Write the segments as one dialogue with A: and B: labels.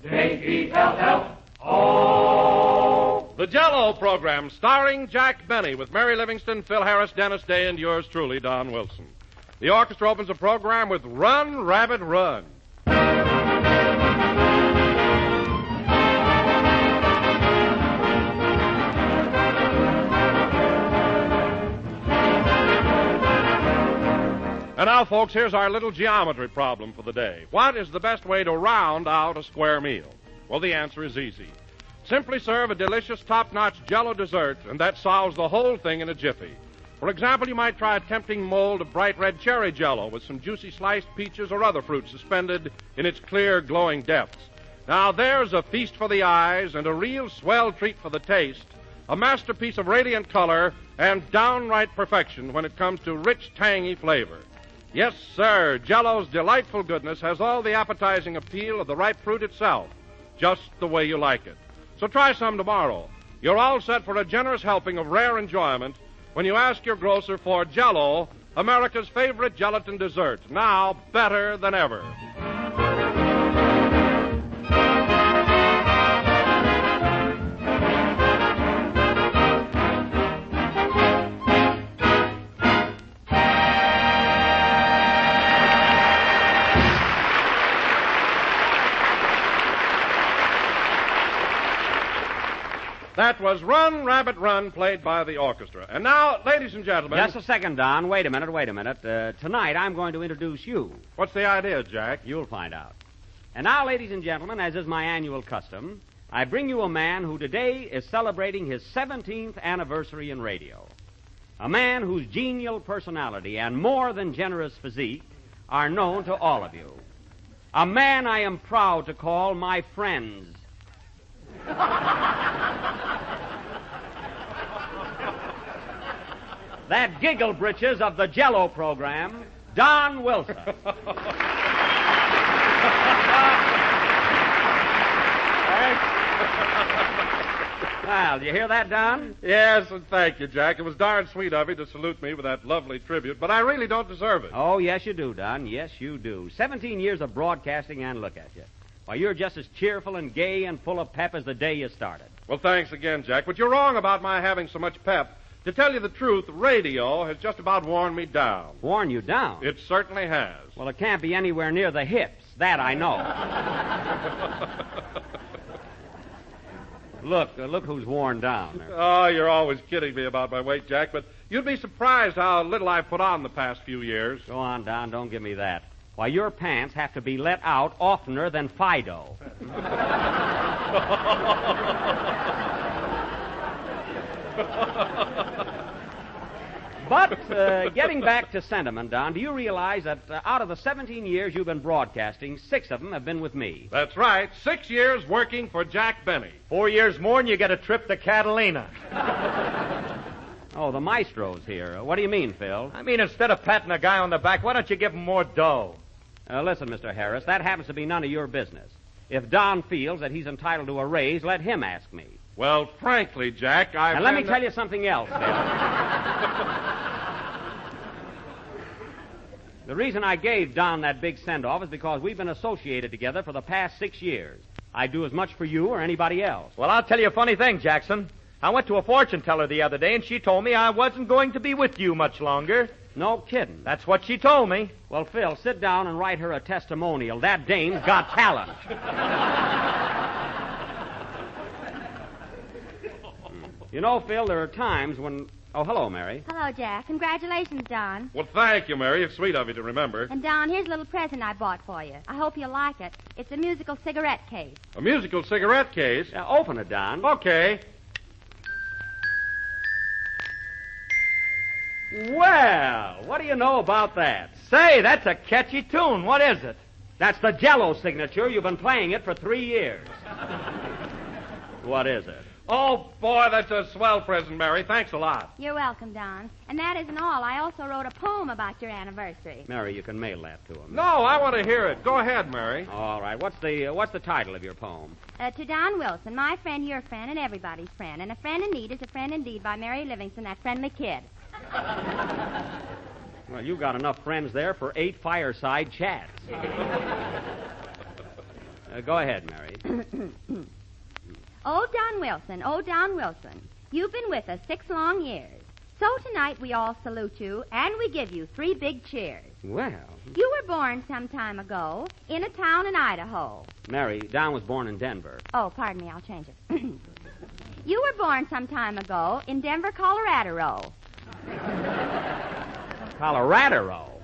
A: J-E-L-L-O.
B: The Jell-O program, starring Jack Benny with Mary Livingston, Phil Harris, Dennis Day, and yours truly, Don Wilson. The orchestra opens the program with Run, Rabbit, Run. And now, folks, here's our little geometry problem for the day. What is the best way to round out a square meal? Well, the answer is easy. Simply serve a delicious, top-notch Jell-O dessert, and that solves the whole thing in a jiffy. For example, you might try a tempting mold of bright red cherry Jell-O with some juicy sliced peaches or other fruit suspended in its clear, glowing depths. Now, there's a feast for the eyes and a real swell treat for the taste, a masterpiece of radiant color and downright perfection when it comes to rich, tangy flavor. Yes, sir, Jell-O's delightful goodness has all the appetizing appeal of the ripe fruit itself, just the way you like it. So try some tomorrow. You're all set for a generous helping of rare enjoyment when you ask your grocer for Jell-O, America's favorite gelatin dessert, now better than ever. That was Run, Rabbit, Run, played by the orchestra. And now, ladies and gentlemen...
C: Just a second, Don. Wait a minute. Tonight, I'm going to introduce you.
B: What's the idea, Jack?
C: You'll find out. And now, ladies and gentlemen, as is my annual custom, I bring you a man who today is celebrating his 17th anniversary in radio. A man whose genial personality and more than generous physique are known to all of you. A man I am proud to call my friends. That giggle britches of the Jell-O program, Don Wilson. Well, did you hear that, Don?
B: Yes, and thank you, Jack. It was darn sweet of you to salute me with that lovely tribute, but I really don't deserve it.
C: Oh, yes, you do, Don. Yes, you do. 17 years of broadcasting, and look at you. Why, you're just as cheerful and gay and full of pep as the day you started.
B: Well, thanks again, Jack, but you're wrong about my having so much pep. To tell you the truth, radio has just about worn me down.
C: Worn you down?
B: It certainly has.
C: Well, it can't be anywhere near the hips. That I know. Look who's worn down there.
B: Oh, you're always kidding me about my weight, Jack, but you'd be surprised how little I've put on the past few years.
C: Go on, Don. Don't give me that. Why, your pants have to be let out oftener than Fido. But getting back to sentiment, Don, do you realize that out of the 17 years you've been broadcasting, 6 of them have been with me?
B: That's right. 6 years working for Jack Benny.
D: 4 years more and you get a trip to Catalina.
C: Oh, the maestro's here. What do you mean, Phil?
D: I mean, instead of patting a guy on the back, why don't you give him more dough?
C: Listen, Mr. Harris, that happens to be none of your business. If Don feels that he's entitled to a raise, let him ask me.
B: Well, frankly, Jack,
C: And let me tell you something else, Phil. The reason I gave Don that big send-off is because we've been associated together for the past 6 years. I'd do as much for you or anybody else.
D: Well, I'll tell you a funny thing, Jackson. I went to a fortune teller the other day, and she told me I wasn't going to be with you much longer.
C: No kidding.
D: That's what she told me.
C: Well, Phil, sit down and write her a testimonial. That dame's got talent. You know, Phil, there are times when... Oh, hello, Mary.
E: Hello, Jack. Congratulations, Don.
B: Well, thank you, Mary. It's sweet of you to remember.
E: And, Don, here's a little present I bought for you. I hope you like it. It's a musical cigarette case.
B: A musical cigarette case?
C: Open it, Don.
B: Okay.
C: Well, what do you know about that?
D: Say, that's a catchy tune. What is it?
C: That's the Jell-O signature. You've been playing it for 3 years. What is it?
B: Oh, boy, that's a swell present, Mary. Thanks a lot.
E: You're welcome, Don. And that isn't all. I also wrote a poem about your anniversary.
C: Mary, you can mail that to him.
B: No, I want to hear it. Go ahead, Mary.
C: All right. What's the title of your poem?
E: To Don Wilson, my friend, your friend, and everybody's friend. And a friend in need is a friend indeed by Mary Livingston, that friendly kid.
C: Well, you've got enough friends there for 8 fireside chats. Go ahead, Mary.
E: Oh, Don Wilson, you've been with us 6 long years. So tonight we all salute you, and we give you 3 big cheers.
C: Well,
E: You were born some time ago in a town in Idaho.
C: Mary, Don was born in Denver.
E: Oh, pardon me, I'll change it. You were born some time ago in Denver, Colorado.
C: Colorado.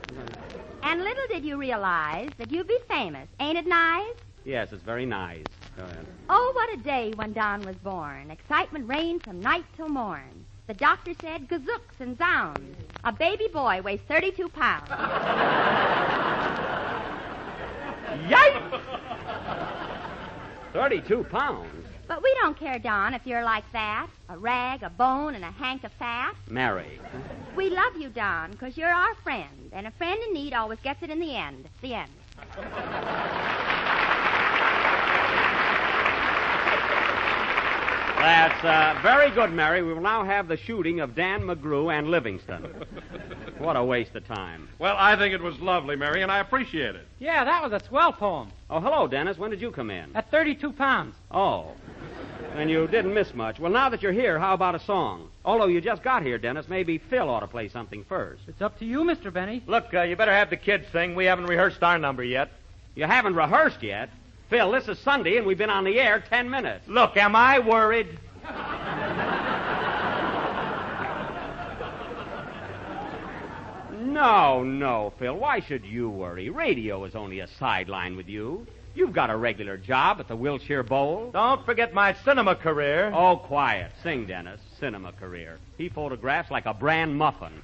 E: And little did you realize that you'd be famous. Ain't it nice?
C: Yes, it's very nice. Go ahead.
E: Oh, what a day when Don was born. Excitement reigned from night till morn. The doctor said, gazooks and zounds. A baby boy weighs 32 pounds.
C: Yikes! 32 pounds.
E: But we don't care, Don, if you're like that. A rag, a bone, and a hank of fat.
C: Mary.
E: We love you, Don, because you're our friend. And a friend in need always gets it in the end. The end.
C: That's very good, Mary. We will now have the shooting of Dan McGrew and Livingston. What a waste of time.
B: Well, I think it was lovely, Mary, and I appreciate it.
A: Yeah, that was a swell poem.
C: Oh, hello, Dennis. When did you come in?
A: At 32 pounds.
C: Oh. And you didn't miss much. Well, now that you're here, how about a song? Although you just got here, Dennis, maybe Phil ought to play something first.
A: It's up to you, Mr. Benny.
D: Look, you better have the kids sing. We haven't rehearsed our number yet.
C: You haven't rehearsed yet? Phil, this is Sunday, and we've been on the air 10 minutes.
D: Look, am I worried?
C: No, Phil. Why should you worry? Radio is only a sideline with you. You've got a regular job at the Wilshire Bowl.
D: Don't forget my cinema career.
C: Oh, quiet. Sing, Dennis. Cinema career. He photographs like a bran muffin.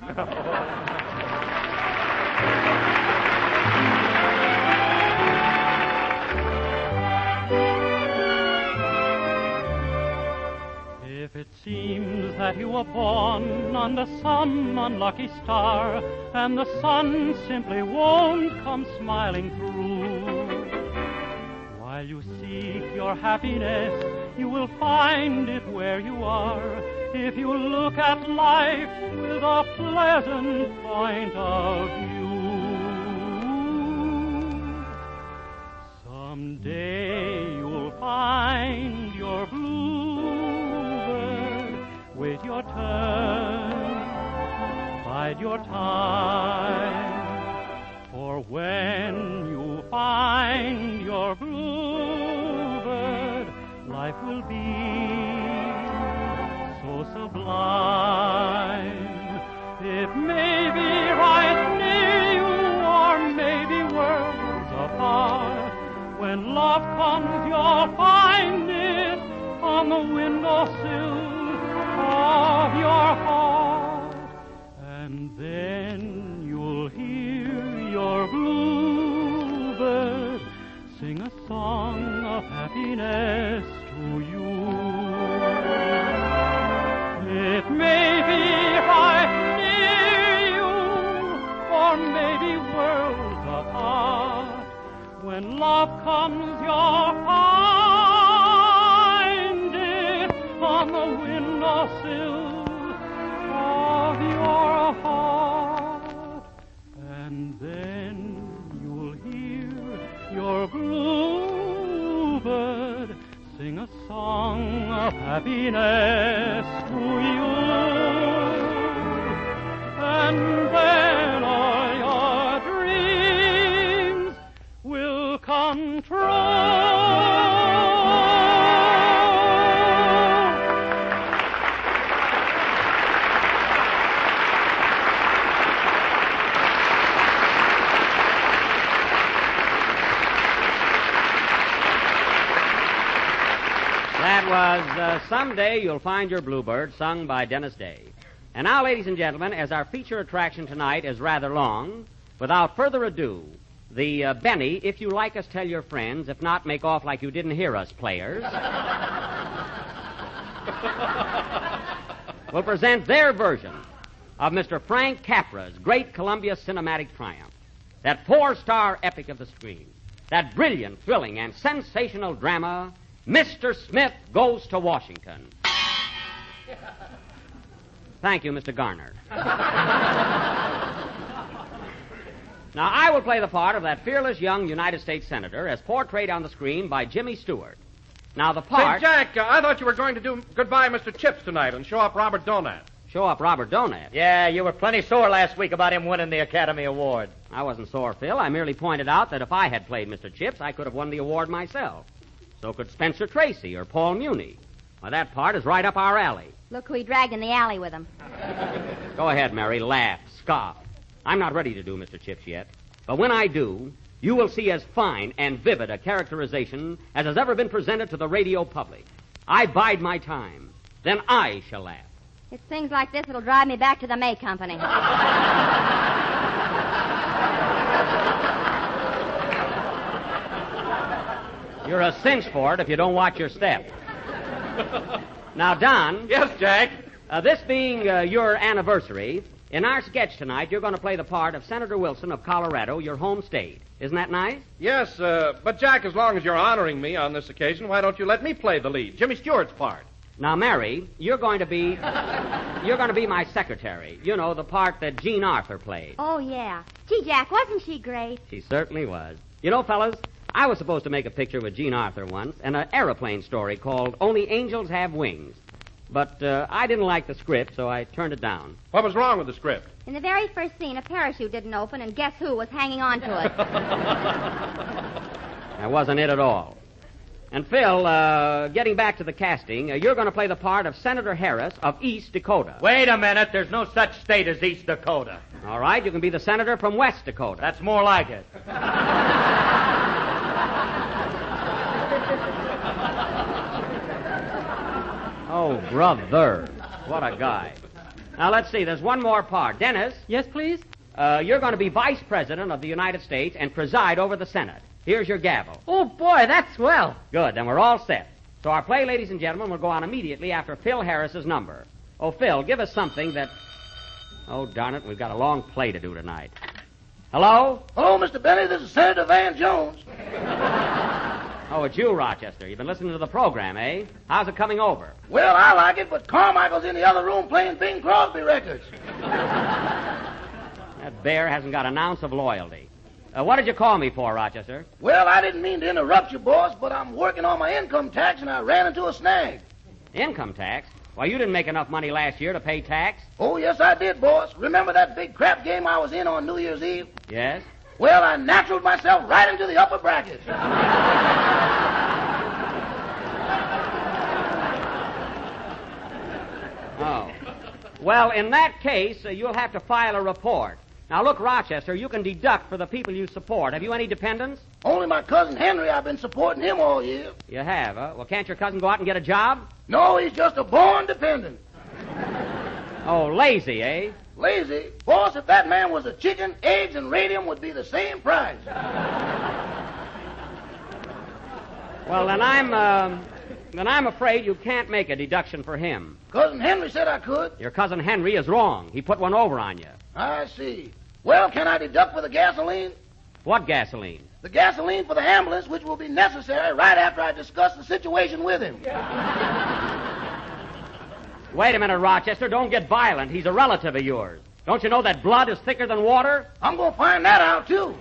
F: If it seems that you were born under some unlucky star, and the sun simply won't come smiling through, while you seek your happiness, you will find it where you are, if you look at life with a pleasant point of view. Someday you'll find your bluebird. Wait your turn, bide your time, for when you find your bluebird, life will be so sublime. It may be right near you, or maybe worlds apart. When love comes, you'll find it on the windowsill of your heart, and then you'll hear your bluebird sing a song of happiness to you. It may be right near you, or maybe worlds apart. When love comes, you'll find it on the windowsill of your heart, and then you'll hear your bluebird sing a song of happiness to you, and then all your dreams will come true.
C: That was Someday You'll Find Your Bluebird, sung by Dennis Day. And now, ladies and gentlemen, as our feature attraction tonight is rather long, without further ado, the Benny, If You Like Us, Tell Your Friends. If not, make off like you didn't hear us, players. will present their version of Mr. Frank Capra's great Columbia cinematic triumph. That 4-star epic of the screen. That brilliant, thrilling, and sensational drama, Mr. Smith Goes to Washington. Thank you, Mr. Garner. Now, I will play the part of that fearless young United States Senator as portrayed on the screen by Jimmy Stewart. Now, the part...
B: Say, Jack, I thought you were going to do Goodbye, Mr. Chips tonight and show up Robert Donat.
C: Show up Robert Donat.
D: Yeah, you were plenty sore last week about him winning the Academy Award.
C: I wasn't sore, Phil. I merely pointed out that if I had played Mr. Chips, I could have won the award myself. So could Spencer Tracy or Paul Muni. Well, that part is right up our alley.
E: Look who he dragged in the alley with him.
C: Go ahead, Mary. Laugh. Scoff. I'm not ready to do Mr. Chips yet. But when I do, you will see as fine and vivid a characterization as has ever been presented to the radio public. I bide my time. Then I shall laugh.
E: It's things like this that'll drive me back to the May Company.
C: You're a cinch for it if you don't watch your step. Now, Don.
B: Yes, Jack?
C: This being your anniversary, in our sketch tonight, you're going to play the part of Senator Wilson of Colorado, your home state. Isn't that nice?
B: Yes, but Jack, as long as you're honoring me on this occasion, why don't you let me play the lead, Jimmy Stewart's part?
C: Now, Mary, you're going to be my secretary. You know, the part that Jean Arthur played.
E: Oh, yeah. Gee, Jack, wasn't she great?
C: She certainly was. You know, fellas, I was supposed to make a picture with Jean Arthur once, and an aeroplane story called Only Angels Have Wings. But I didn't like the script, so I turned it down.
B: What was wrong with the script?
E: In the very first scene, a parachute didn't open, and guess who was hanging on to it?
C: That wasn't it at all. And, Phil, getting back to the casting, you're going to play the part of Senator Harris of East Dakota.
D: Wait a minute. There's no such state as East Dakota.
C: All right, you can be the senator from West Dakota.
D: That's more like it.
C: Oh, brother. What a guy. Now, let's see. There's one more part. Dennis,
A: Yes, please?
C: you're going to be vice president of the United States and preside over the Senate. Here's your gavel.
A: Oh, boy, that's swell.
C: Good, then we're all set. So our play, ladies and gentlemen, will go on immediately after Phil Harris's number. Oh, Phil, give us something that... Oh, darn it, we've got a long play to do tonight. Hello?
G: Hello, Mr. Benny. This is Senator Van Jones.
C: Oh, it's you, Rochester. You've been listening to the program, eh? How's it coming over?
G: Well, I like it, but Carmichael's in the other room playing Bing Crosby records.
C: That bear hasn't got an ounce of loyalty. What did you call me for, Rochester?
G: Well, I didn't mean to interrupt you, boss, but I'm working on my income tax, and I ran into a snag.
C: Income tax? Why, you didn't make enough money last year to pay tax.
G: Oh, yes, I did, boss. Remember that big crap game I was in on New Year's Eve?
C: Yes?
G: Well, I naturaled myself right into the upper bracket.
C: Oh. Well, in that case, you'll have to file a report. Now, look, Rochester, you can deduct for the people you support. Have you any dependents?
G: Only my cousin Henry. I've been supporting him all year.
C: You have, huh? Well, can't your cousin go out and get a job?
G: No, he's just a born dependent.
C: Oh, lazy, eh?
G: Lazy? Boss, if that man was a chicken, eggs and radium would be the same price.
C: Well, then I'm afraid you can't make a deduction for him.
G: Cousin Henry said I could.
C: Your cousin Henry is wrong. He put one over on you.
G: I see. Well, can I deduct for the gasoline?
C: What gasoline?
G: The gasoline for the ambulance, which will be necessary right after I discuss the situation with him.
C: Wait a minute, Rochester. Don't get violent. He's a relative of yours. Don't you know that blood is thicker than water?
G: I'm going to find that out, too.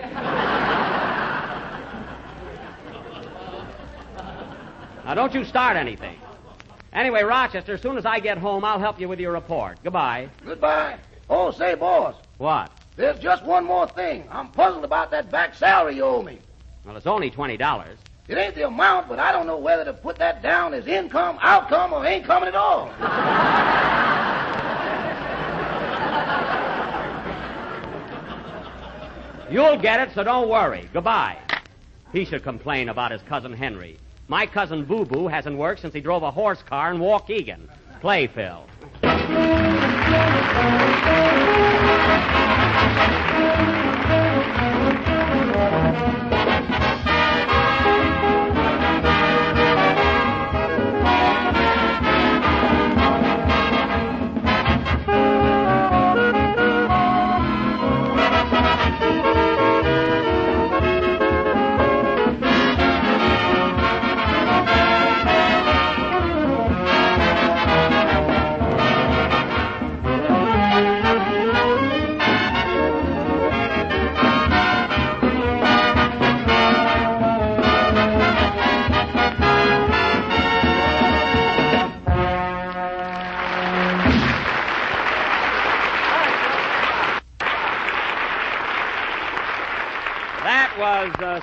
C: Now, don't you start anything. Anyway, Rochester, as soon as I get home, I'll help you with your report. Goodbye.
G: Goodbye. Oh, say, boss,
C: What?
G: there's just one more thing. I'm puzzled about that back salary you owe me.
C: Well, it's only $20.
G: It ain't the amount, but I don't know whether to put that down as income, outcome, or ain't coming at all.
C: You'll get it, so don't worry. Goodbye. He should complain about his cousin Henry. My cousin Boo Boo hasn't worked since he drove a horse car in Waukegan. Play, Phil.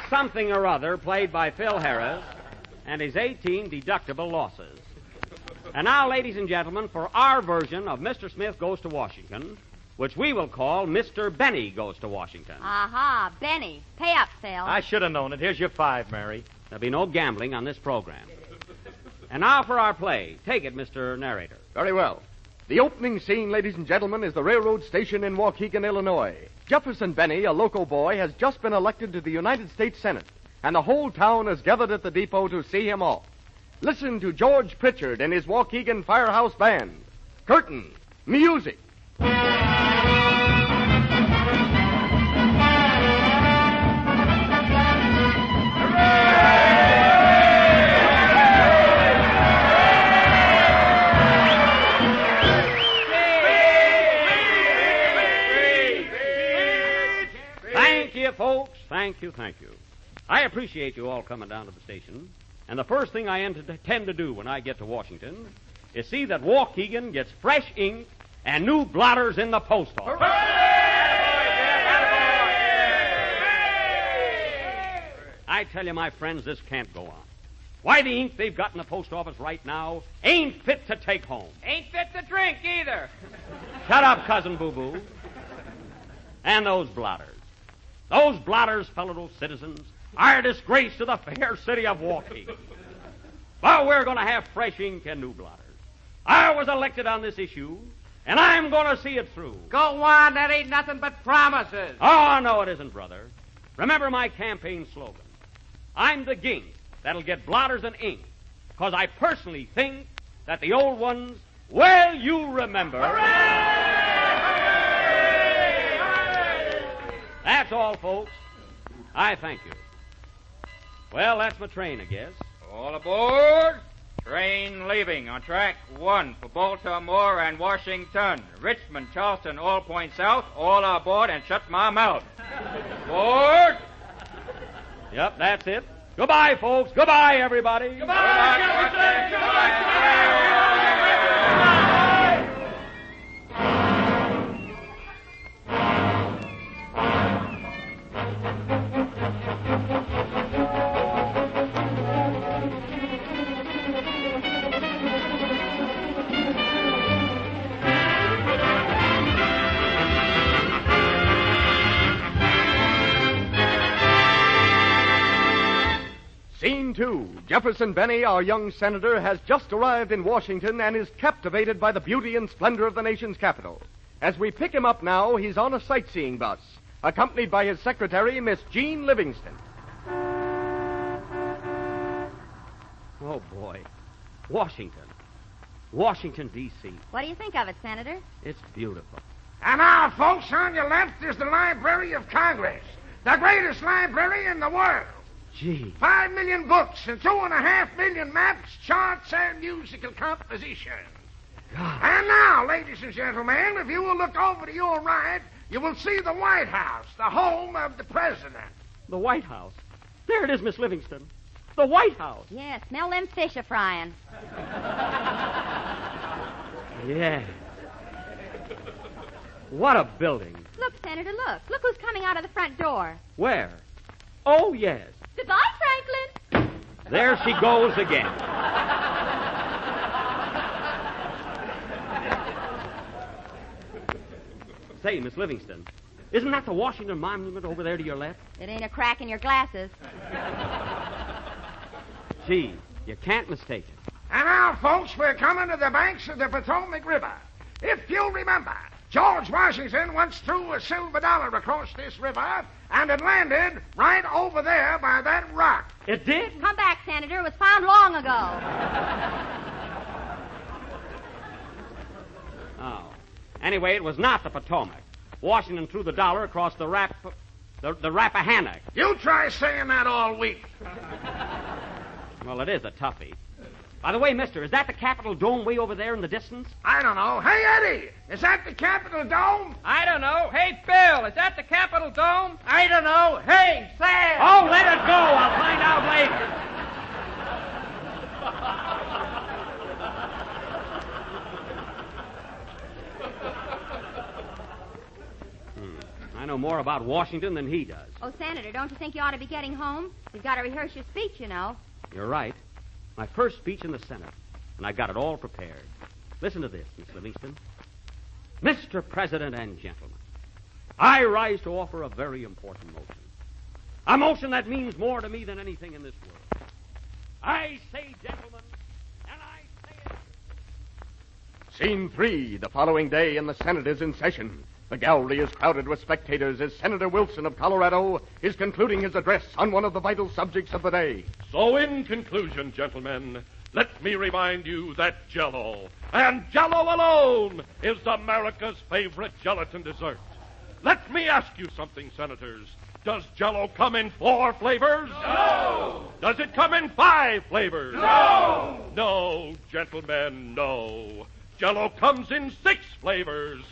C: something or other played by Phil Harris and his 18 deductible losses. And now, ladies and gentlemen, for our version of Mr. Smith Goes to Washington, which we will call Mr. Benny Goes to Washington.
E: Aha, Benny. Pay up, Phil.
D: I should have known it. Here's your 5, Mary.
C: There'll be no gambling on this program. And now for our play. Take it, Mr. Narrator.
H: Very well. The opening scene, ladies and gentlemen, is the railroad station in Waukegan, Illinois. Jefferson Benny, a local boy, has just been elected to the United States Senate, and the whole town has gathered at the depot to see him off. Listen to George Pritchard and his Waukegan Firehouse Band. Curtain, music.
C: Thank you, folks. Thank you. I appreciate you all coming down to the station. And the first thing I intend to do when I get to Washington is see that Waukegan gets fresh ink and new blotters in the post office. I tell you, my friends, this can't go on. Why, the ink they've got in the post office right now ain't fit to take home.
A: Ain't fit to drink either.
C: Shut up, Cousin Boo Boo. And those blotters. Those blotters, fellow citizens, are a disgrace to the fair city of Waukegan. But we're going to have fresh ink and new blotters. I was elected on this issue, and I'm going to see it through.
A: Go on, that ain't nothing but promises.
C: Oh, no, it isn't, brother. Remember my campaign slogan. I'm the gink that'll get blotters and ink, because I personally think that the old ones, well, you remember. That's all, folks. I thank you. Well, that's my train, I guess.
I: All aboard. Train leaving on track 1 for Baltimore and Washington. Richmond, Charleston, all points south. All aboard and shut my mouth. Aboard.
C: Yep, that's it. Goodbye, folks. Goodbye, everybody.
I: Goodbye, Jefferson. Goodbye.
H: Scene 2. Jefferson Benny, our young senator, has just arrived in Washington and is captivated by the beauty and splendor of the nation's capital. As we pick him up now, he's on a sightseeing bus, accompanied by his secretary, Miss Jean Livingston.
C: Oh, boy. Washington, D.C.
E: What do you think of it, Senator?
C: It's beautiful.
G: And now, folks, on your left is the Library of Congress, the greatest library in the world.
C: Gee.
G: 5 million books and 2.5 million maps, charts, and musical compositions.
C: God.
G: And now, ladies and gentlemen, if you will look over to your right, you will see the White House, the home of the president.
C: The White House. There it is, Miss Livingston. The White House.
E: Yeah, smell them fish a-frying.
C: Yeah. What a building.
E: Look, Senator, look. Look who's coming out of the front door.
C: Where? Oh, yes.
E: Goodbye, Franklin.
C: There she goes again. Say, Miss Livingston, isn't that the Washington Monument over there to your left?
E: It ain't a crack in your glasses.
C: Gee, you can't mistake it.
G: And now, folks, we're coming to the banks of the Potomac River. If you'll remember, George Washington once threw a silver dollar across this river, and it landed right over there by that rock.
C: It did?
E: Come back, Senator. It was found long ago.
C: Oh. Anyway, it was not the Potomac. Washington threw the dollar across the Rappahannock.
G: You try saying that all week.
C: Well, it is a toughie. By the way, mister, is that the Capitol Dome way over there in the distance?
G: I don't know. Hey, Eddie, is that the Capitol Dome?
A: I don't know. Hey, Bill, is that the Capitol Dome? I don't know. Hey, Sam!
C: Oh, let it go. I'll find out later. I know more about Washington than he does.
E: Oh, Senator, don't you think you ought to be getting home? You've got to rehearse your speech, you know.
C: You're right. My first speech in the Senate, and I got it all prepared. Listen to this, Miss Livingston. Mr. President and gentlemen, I rise to offer a very important motion. A motion that means more to me than anything in this world. I say, gentlemen, and I say it.
H: Scene 3, the following day, and the Senate is in session. The gallery is crowded with spectators as Senator Wilson of Colorado is concluding his address on one of the vital subjects of the day.
B: So, in conclusion, gentlemen, let me remind you that Jell-O, and Jell-O alone, is America's favorite gelatin dessert. Let me ask you something, Senators. Does Jell-O come in 4 flavors?
A: No!
B: Does it come in 5 flavors?
A: No!
B: No, gentlemen, no. Jell-O comes in 6 flavors.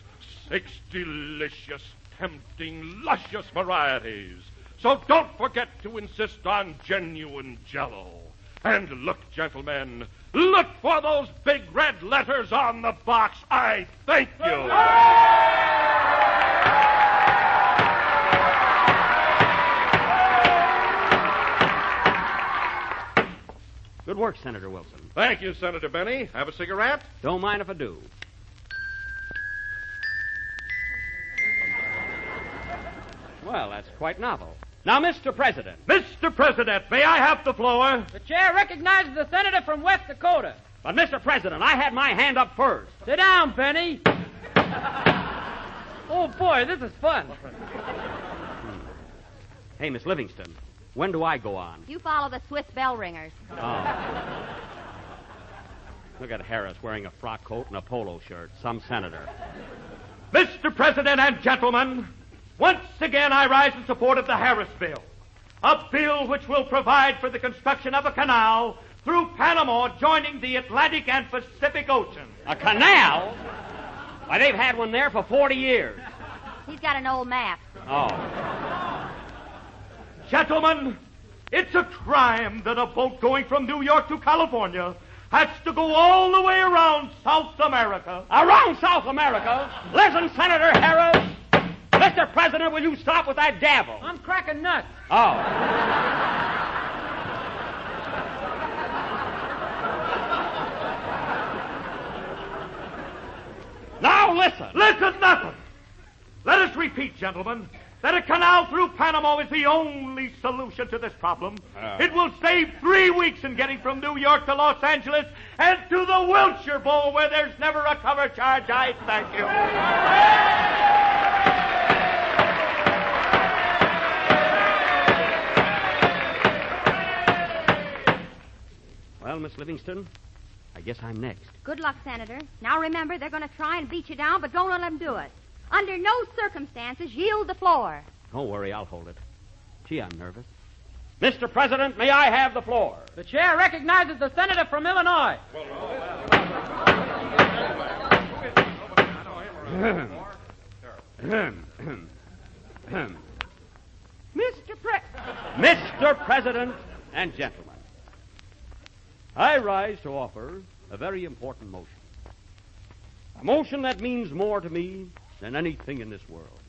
B: 6 delicious, tempting, luscious varieties. So don't forget to insist on genuine Jell-O. And look, gentlemen, look for those big red letters on the box. I thank you.
C: Good work, Senator Wilson.
B: Thank you, Senator Benny. Have a cigarette?
C: Don't mind if I do. Well, that's quite novel. Now, Mr. President.
D: Mr. President, may I have the floor?
A: The chair recognizes the senator from West Dakota.
C: But, Mr. President, I had my hand up first.
A: Sit down, Benny. Oh, boy, this is fun.
C: Hey, Miss Livingston, when do I go on?
E: You follow the Swiss bell ringers.
C: Oh. Look at Harris wearing a frock coat and a polo shirt. Some senator.
D: Mr. President and gentlemen, once again I rise in support of the Harris Bill. A bill which will provide for the construction of a canal through Panama joining the Atlantic and Pacific Ocean.
C: A canal? Why, they've had one there for 40 years.
E: He's got an old map.
C: Oh.
D: Gentlemen, it's a crime that a boat going from New York to California has to go all the way around South America.
C: Around South America? Listen, Senator Harris. Mr. President, will you stop with that gavel?
A: I'm cracking nuts.
C: Oh. Now listen.
D: Listen, nothing. Let us repeat, gentlemen, that a canal through Panama is the only solution to this problem. It will save 3 weeks in getting from New York to Los Angeles and to the Wilshire Bowl where there's never a cover charge. I thank you.
C: Well, Miss Livingston, I guess I'm next.
E: Good luck, Senator. Now remember, they're going to try and beat you down, but don't let them do it. Under no circumstances yield the floor.
C: Don't worry, I'll hold it. Gee, I'm nervous. Mr. President, may I have the floor?
A: The chair recognizes the senator from Illinois.
C: Mr. President and gentlemen, I rise to offer a very important motion. A motion that means more to me than anything in this world.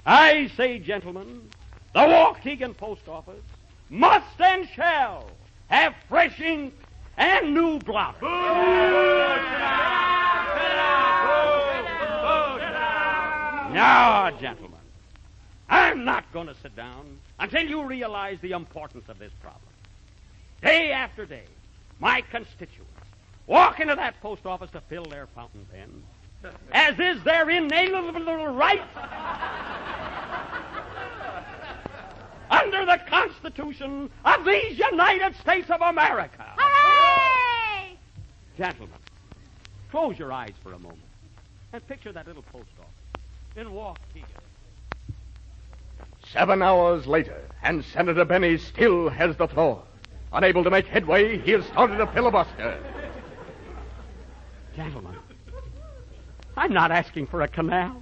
C: I say, gentlemen, the Waukegan Post Office must and shall have fresh ink and new blotters. Now, gentlemen, I'm not going to sit down until you realize the importance of this problem. Day after day, my constituents walk into that post office to fill their fountain pens, as is their inalienable right under the Constitution of these United States of America.
E: Hooray!
C: Gentlemen, close your eyes for a moment and picture that little post office in Waukegan.
H: 7 hours later, and Senator Benny still has the floor. Unable to make headway, he has started a filibuster.
C: Gentlemen, I'm not asking for a canal.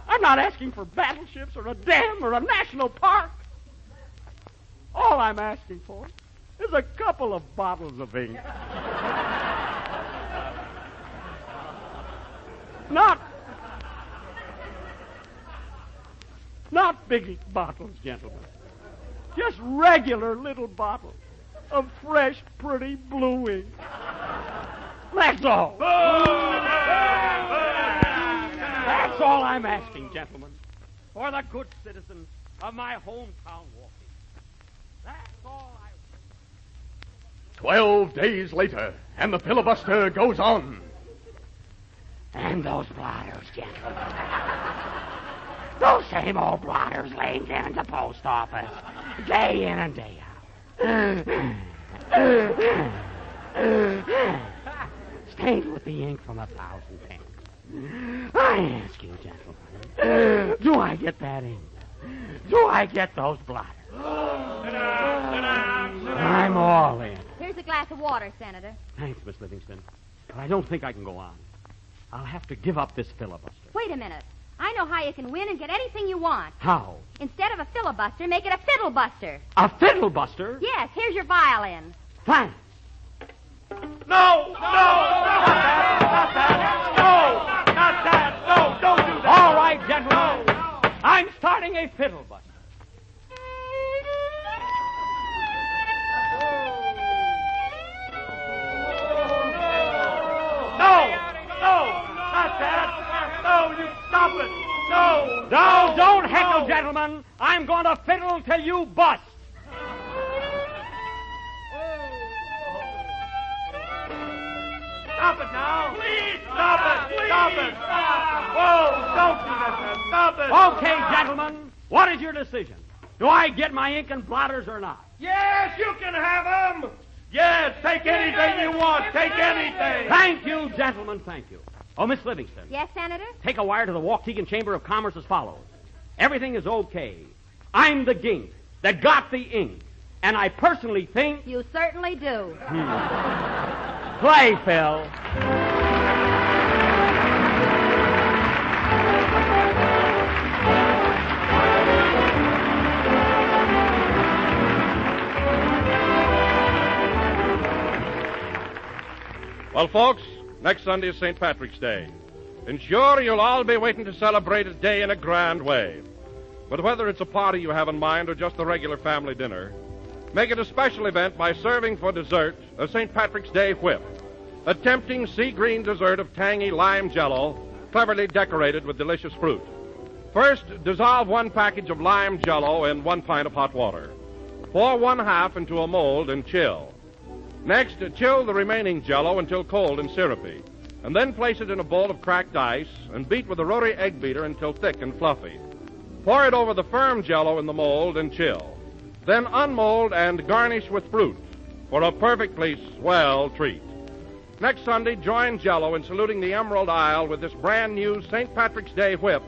C: I'm not asking for battleships or a dam or a national park. All I'm asking for is a couple of bottles of ink. Not big bottles, gentlemen. Just regular little bottles of fresh, pretty blue ink. That's all. That's all I'm asking, gentlemen, for the good citizens of my hometown Walking. That's all I...
H: 12 days later, and the filibuster goes on.
J: And those blotters, gentlemen. Those same old blotters laying there in the post office, day in and day out. Stained with the ink from 1,000 pens. I ask you, gentlemen, do I get that ink? Do I get those blotters? I'm all in.
E: Here's a glass of water, Senator.
C: Thanks, Miss Livingston. But I don't think I can go on. I'll have to give up this filibuster.
E: Wait a minute. I know how you can win and get anything you want.
C: How?
E: Instead of a filibuster, make it a fiddlebuster.
C: A fiddlebuster?
E: Yes, here's your violin.
C: Thanks.
D: No! Not that! No, don't do that!
C: All right, gentlemen. I'm starting a fiddlebuster.
D: Not that! No, you stop it! No!
C: No, don't heckle, gentlemen. I'm going to fiddle till you bust.
D: Stop it now! Please! Stop it! Whoa, don't do that, man. Stop it!
C: Okay, gentlemen. What is your decision? Do I get my ink and blotters or not?
D: Yes, you can have them! Yes, take anything you want. Take anything.
C: Thank you, gentlemen, thank you. Oh, Miss Livingston.
E: Yes, Senator?
C: Take a wire to the Waukegan Chamber of Commerce as follows. Everything is okay. I'm the gink that got the ink, and I personally think...
E: You certainly do.
C: Play, Phil.
B: Well, folks, next Sunday is St. Patrick's Day. And sure, you'll all be waiting to celebrate his day in a grand way. But whether it's a party you have in mind or just a regular family dinner, make it a special event by serving for dessert a St. Patrick's Day whip, a tempting sea-green dessert of tangy lime jello, cleverly decorated with delicious fruit. First, dissolve 1 package of lime jello in 1 pint of hot water. Pour 1/2 into a mold and chill. Next, chill the remaining jello until cold and syrupy, and then place it in a bowl of cracked ice and beat with a rotary egg beater until thick and fluffy. Pour it over the firm jello in the mold and chill. Then unmold and garnish with fruit for a perfectly swell treat. Next Sunday, join Jello in saluting the Emerald Isle with this brand new St. Patrick's Day whip,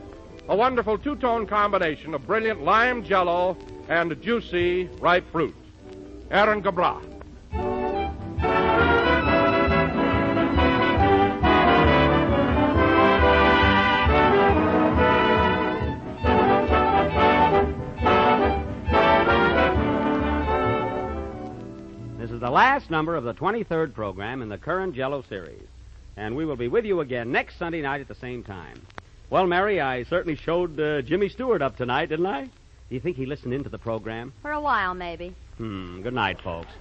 B: a wonderful 2-tone combination of brilliant lime jello and juicy ripe fruit. Aaron Gabra.
C: This is the last number of the 23rd program in the current Jello series. And we will be with you again next Sunday night at the same time. Well, Mary, I certainly showed Jimmy Stewart up tonight, didn't I? Do you think he listened into the program?
E: For a while, maybe.
C: Good night, folks.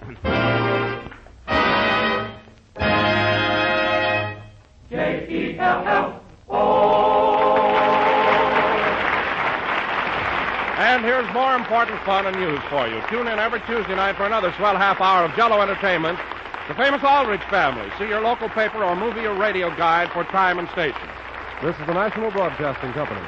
B: And here's more important fun and news for you. Tune in every Tuesday night for another swell half hour of Jello entertainment. The famous Aldrich family. See your local paper or movie or radio guide for time and station.
K: This is the National Broadcasting Company.